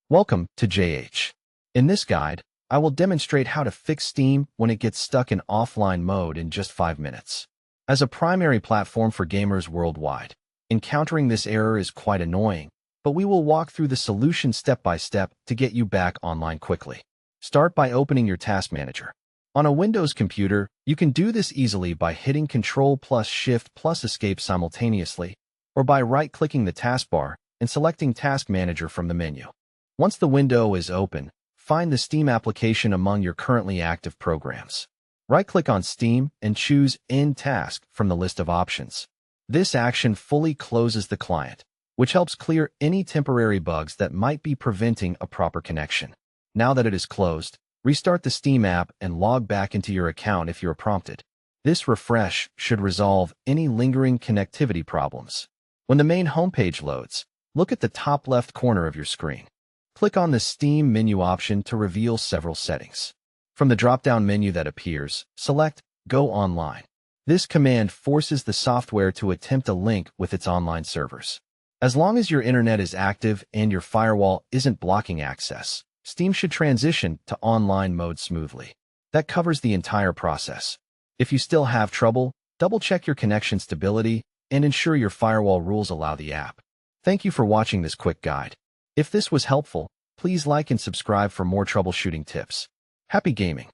Welcome to JH. In this guide, I will demonstrate how to fix Steam when it gets stuck in offline mode in just 5 minutes. As a primary platform for gamers worldwide, encountering this error is quite annoying, but we will walk through the solution step by step to get you back online quickly. Start by opening your task manager. On a Windows computer, you can do this easily by hitting Ctrl plus Shift plus Escape simultaneously, or by right-clicking the taskbar and selecting Task Manager from the menu. Once the window is open, find the Steam application among your currently active programs. Right-click on Steam and choose End Task from the list of options. This action fully closes the client, which helps clear any temporary bugs that might be preventing a proper connection. Now that it is closed, restart the Steam app and log back into your account if you are prompted. This refresh should resolve any lingering connectivity problems. When the main homepage loads, look at the top left corner of your screen. Click on the Steam menu option to reveal several settings. From the drop-down menu that appears, select Go Online. This command forces the software to attempt a link with its online servers. As long as your internet is active and your firewall isn't blocking access, Steam should transition to online mode smoothly. That covers the entire process. If you still have trouble, double-check your connection stability and ensure your firewall rules allow the app. Thank you for watching this quick guide. If this was helpful, please like and subscribe for more troubleshooting tips. Happy gaming!